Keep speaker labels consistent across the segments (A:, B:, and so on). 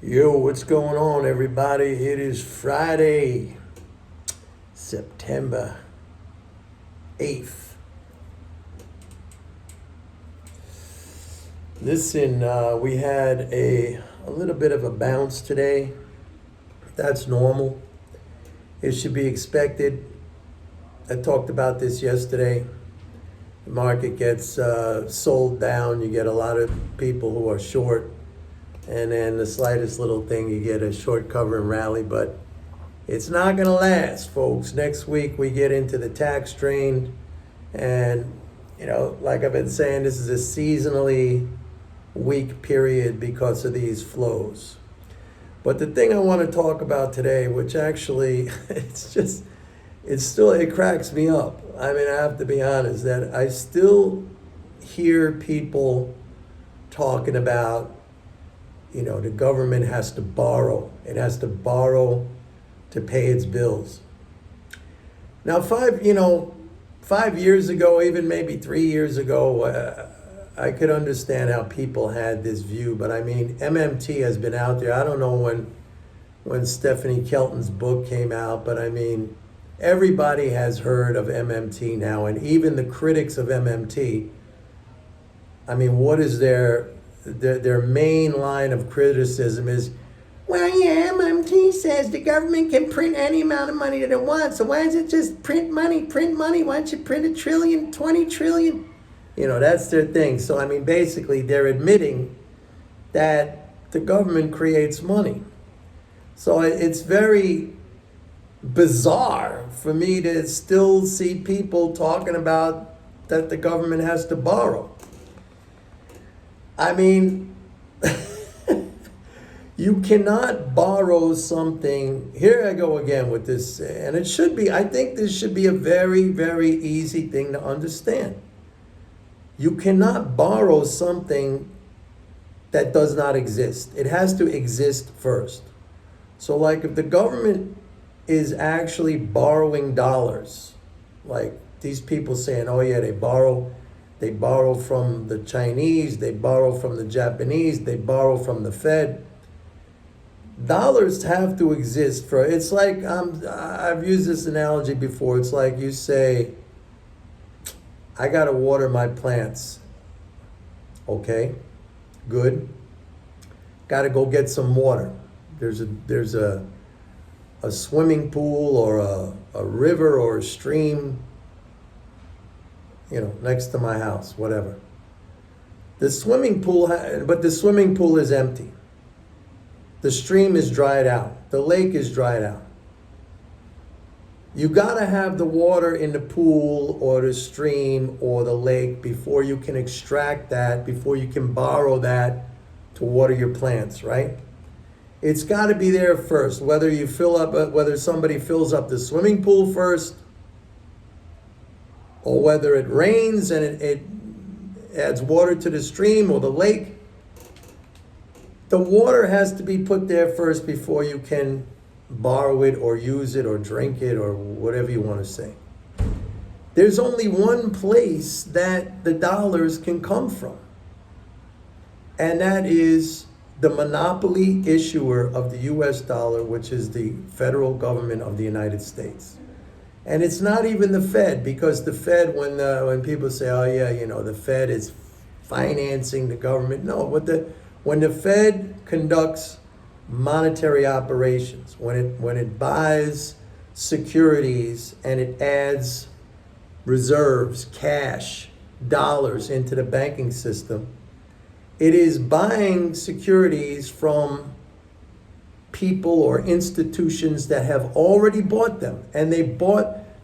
A: Yo, what's going on, everybody? It is Friday, September 8th. Listen, we had a little bit of a bounce today. That's normal. It should be expected. I talked about this yesterday. The market gets sold down. You get a lot of people who are short. And then the slightest little thing, you get a short cover and rally. But it's not going to last, folks. Next week, we get into the tax drain. And, like I've been saying, this is a seasonally weak period because of these flows. But the thing I want to talk about today, which actually, it cracks me up. I mean, I have to be honest, that I still hear people talking about, the government has to borrow. It has to borrow to pay its bills. Now, 5 years ago, even maybe 3 years ago, I could understand how people had this view. But I mean, MMT has been out there. I don't know when Stephanie Kelton's book came out, but I mean, everybody has heard of MMT now, and even the critics of MMT. I mean, what is their main line of criticism is, well, yeah, MMT says the government can print any amount of money that it wants. So why does it just print money? Why don't you print 1 trillion, 20 trillion? That's their thing. So, I mean, basically, they're admitting that the government creates money. So it's very bizarre for me to still see people talking about that the government has to borrow. I mean, you cannot borrow something. Here I go again with this. And I think this should be a very, very easy thing to understand. You cannot borrow something that does not exist. It has to exist first. So like if the government is actually borrowing dollars, like these people saying, oh yeah, they borrow from the Chinese, they borrow from the Japanese, they borrow from the Fed. Dollars have to exist it's like, I've used this analogy before. It's like you say, I gotta water my plants. Okay, good. Gotta go get some water. There's a swimming pool or a river or a stream, next to my house, whatever. The swimming pool is empty. The stream is dried out. The lake is dried out. You gotta have the water in the pool or the stream or the lake before you can extract that, before you can borrow that to water your plants, right? It's gotta be there first, whether somebody fills up the swimming pool first, or whether it rains and it adds water to the stream or the lake. The water has to be put there first before you can borrow it or use it or drink it or whatever you want to say. There's only one place that the dollars can come from, and that is the monopoly issuer of the US dollar, which is the federal government of the United States. And it's not even the Fed, because the Fed, when people say, oh yeah, the Fed is financing the government. No, when the Fed conducts monetary operations, when it buys securities and it adds reserves, cash, dollars into the banking system, it is buying securities from people or institutions that have already bought them. And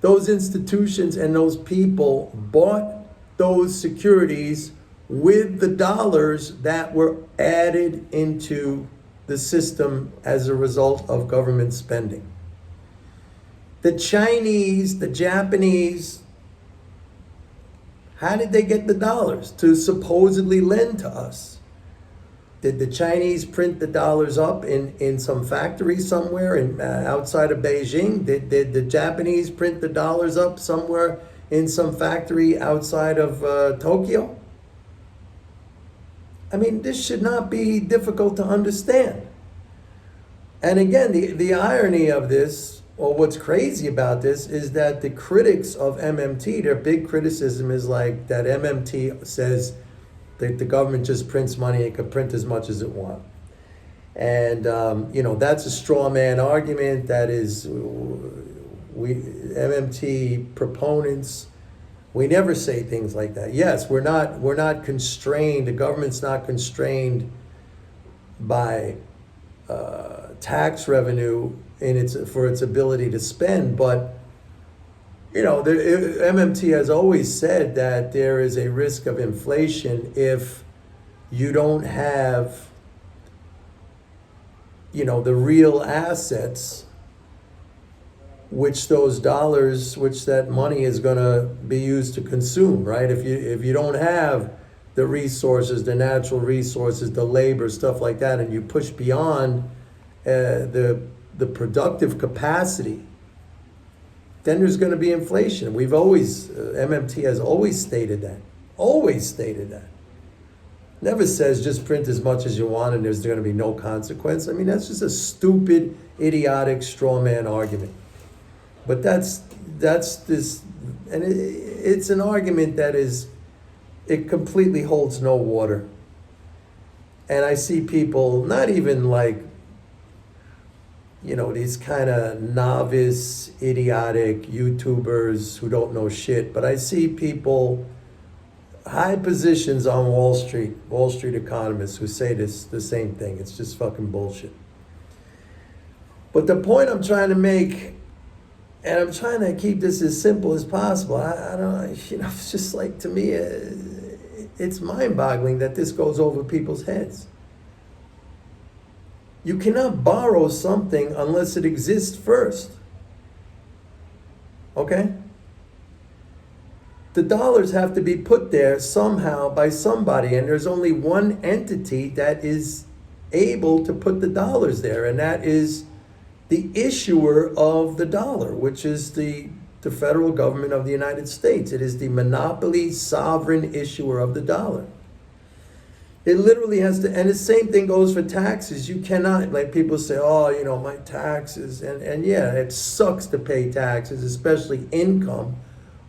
A: those institutions and those people bought those securities with the dollars that were added into the system as a result of government spending. The Chinese, the Japanese, how did they get the dollars to supposedly lend to us? Did the Chinese print the dollars up in some factory somewhere outside of Beijing? Did the Japanese print the dollars up somewhere in some factory outside of Tokyo? I mean, this should not be difficult to understand. And again, the irony of this, or what's crazy about this, is that the critics of MMT, their big criticism is like that MMT says that the government just prints money, it can print as much as it wants. And, that's a straw man argument. That is, MMT proponents, we never say things like that. Yes, we're not constrained, the government's not constrained by tax revenue for its ability to spend, but MMT has always said that there is a risk of inflation if you don't have the real assets which that money is going to be used to consume, right? If you don't have the resources, the natural resources, the labor, stuff like that, and you push beyond the productive capacity, then there's going to be inflation. MMT has always stated that. Always stated that. Never says just print as much as you want and there's going to be no consequence. I mean, that's just a stupid, idiotic straw man argument. But that's this, and it's an argument that it completely holds no water. And I see people, not even like, these kind of novice, idiotic YouTubers who don't know shit, but I see people, high positions on Wall Street economists who say the same thing. It's just fucking bullshit. But the point I'm trying to make, and I'm trying to keep this as simple as possible. I don't, it's just like, to me, it's mind-boggling that this goes over people's heads. You cannot borrow something unless it exists first. Okay? The dollars have to be put there somehow by somebody, and there's only one entity that is able to put the dollars there, and that is the issuer of the dollar, which is the federal government of the United States. It is the monopoly sovereign issuer of the dollar. It literally has to, and the same thing goes for taxes. You cannot, like people say, my taxes, and yeah, it sucks to pay taxes, especially income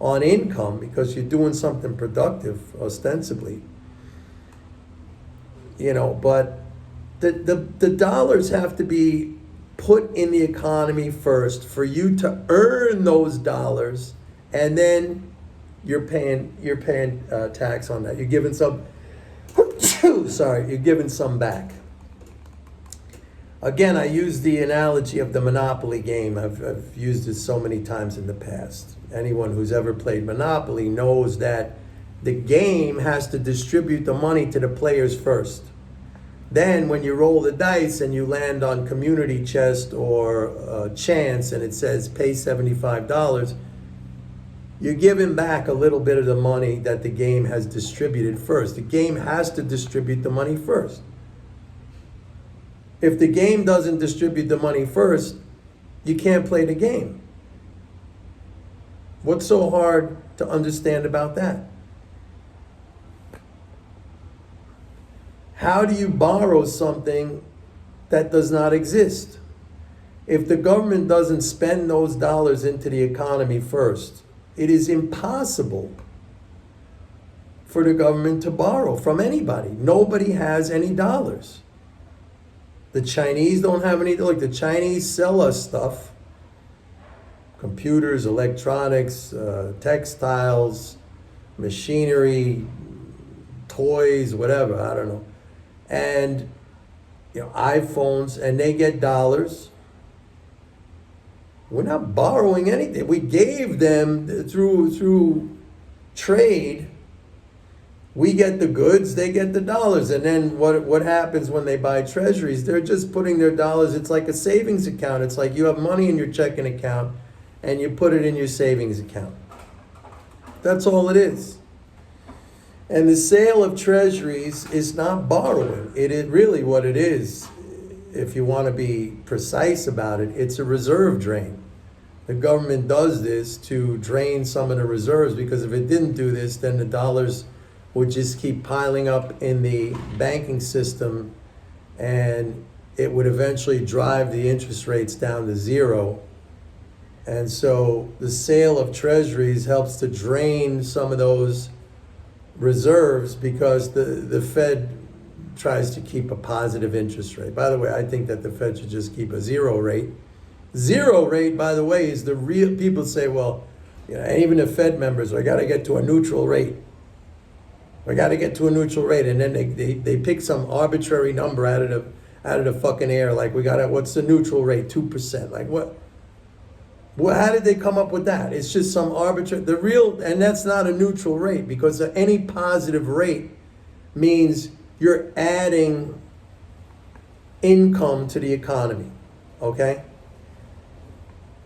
A: on income, because you're doing something productive, ostensibly. But the dollars have to be put in the economy first for you to earn those dollars, and then you're paying tax on that. You're giving some you're giving some back. Again, I use the analogy of the Monopoly game. I've used it so many times in the past. Anyone who's ever played Monopoly knows that the game has to distribute the money to the players first. Then when you roll the dice and you land on community chest or chance and it says pay $75, you're giving back a little bit of the money that the game has distributed first. The game has to distribute the money first. If the game doesn't distribute the money first, you can't play the game. What's so hard to understand about that? How do you borrow something that does not exist? If the government doesn't spend those dollars into the economy first, it is impossible for the government to borrow from anybody. Nobody has any dollars. The Chinese don't have any. Look, the Chinese sell us stuff. Computers, electronics, textiles, machinery, toys, whatever, I don't know. And iPhones, and they get dollars. We're not borrowing anything. We gave them through trade. We get the goods, they get the dollars. And then what happens when they buy treasuries? They're just putting their dollars, it's like a savings account. It's like you have money in your checking account and you put it in your savings account. That's all it is. And the sale of treasuries is not borrowing. It is really what it is. If you want to be precise about it, it's a reserve drain. The government does this to drain some of the reserves, because if it didn't do this, then the dollars would just keep piling up in the banking system, and it would eventually drive the interest rates down to zero. And so the sale of treasuries helps to drain some of those reserves because the Fed tries to keep a positive interest rate. By the way, I think that the Fed should just keep a zero rate. Zero rate, by the way, is the real, people say, well, and even the Fed members, I got to get to a neutral rate. I got to get to a neutral rate. And then they pick some arbitrary number out of the fucking air. Like, what's the neutral rate? 2%. Like, what? Well, how did they come up with that? It's just some arbitrary, and that's not a neutral rate, because any positive rate means you're adding income to the economy, okay?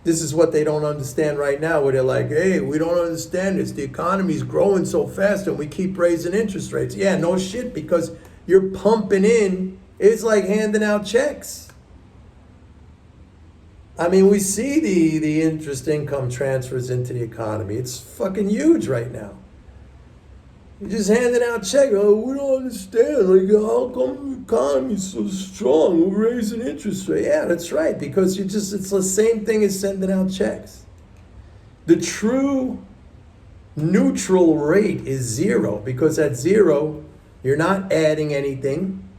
A: This is what they don't understand right now, where they're like, hey, we don't understand this. The economy's growing so fast and we keep raising interest rates. Yeah, no shit, because you're pumping in. It's like handing out checks. I mean, we see the interest income transfers into the economy. It's fucking huge right now. You're just handing out checks. Oh, we don't understand. Like, how come the economy's so strong? We're raising interest rates. Yeah, that's right. Because it's the same thing as sending out checks. The true neutral rate is zero, because at zero, you're not adding anything.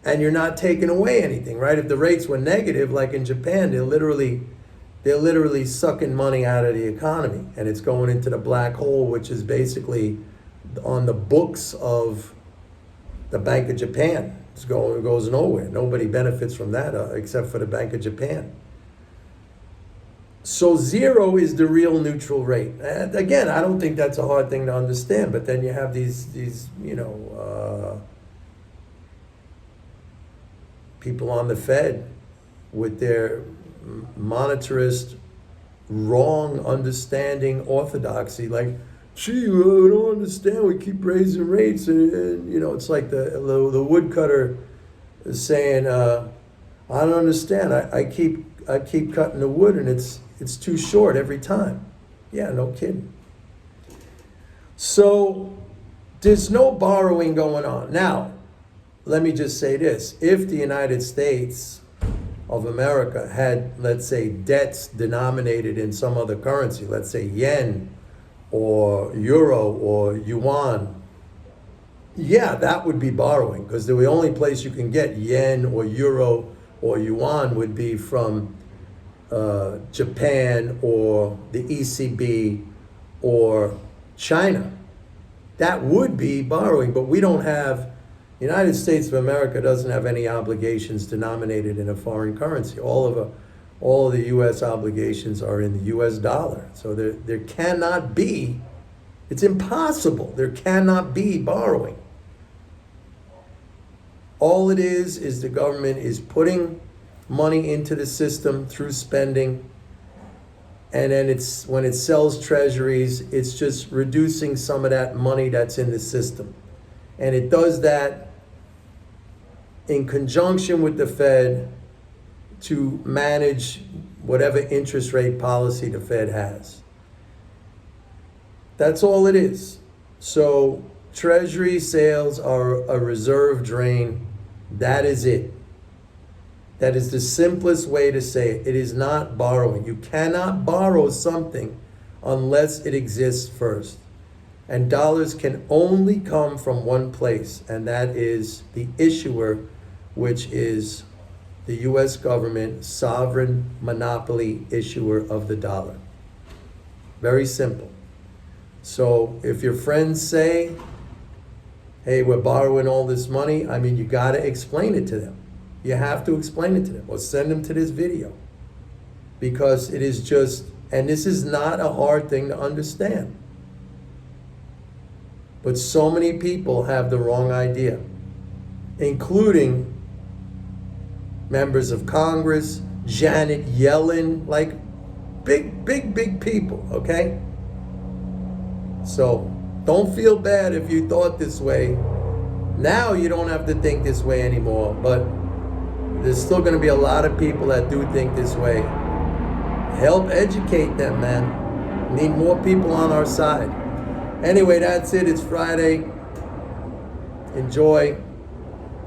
A: And you're not taking away anything, right? If the rates were negative, like in Japan, they're literally sucking money out of the economy, and it's going into the black hole, which is basically on the books of the Bank of Japan. It goes nowhere. Nobody benefits from that except for the Bank of Japan. So zero is the real neutral rate. And again, I don't think that's a hard thing to understand. But then you have these people on the Fed with their monetarist, wrong understanding orthodoxy, like, gee, I don't understand, we keep raising rates, and it's like the woodcutter is saying, I don't understand, I keep cutting the wood and it's too short every time. Yeah, no kidding. So there's no borrowing going on. Now, let me just say this. If the United States of America had, let's say, debts denominated in some other currency, let's say yen or euro or yuan, yeah, that would be borrowing, because the only place you can get yen or euro or yuan would be from Japan or the ECB or China. That would be borrowing, but we don't have. The United States of America doesn't have any obligations denominated in a foreign currency. All of the U.S. obligations are in the U.S. dollar. So there cannot be, it's impossible, there cannot be borrowing. All it is the government is putting money into the system through spending, and then when it sells treasuries, it's just reducing some of that money that's in the system. And it does that in conjunction with the Fed to manage whatever interest rate policy the Fed has. That's all it is. So treasury sales are a reserve drain. That is it. That is the simplest way to say it. It is not borrowing. You cannot borrow something unless it exists first. And dollars can only come from one place, and that is the issuer, which is the U.S. government, sovereign monopoly issuer of the dollar. Very simple. So if your friends say, hey, we're borrowing all this money, I mean, you got to explain it to them. You have to explain it to them, or send them to this video. Because it is just, and this is not a hard thing to understand. But so many people have the wrong idea, including members of Congress, Janet Yellen, like big people, okay? So don't feel bad if you thought this way. Now you don't have to think this way anymore, but there's still going to be a lot of people that do think this way. Help educate them, man. Need more people on our side. Anyway, that's it. It's Friday. Enjoy.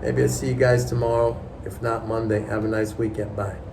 A: Maybe I'll see you guys tomorrow. If not Monday, have a nice weekend. Bye.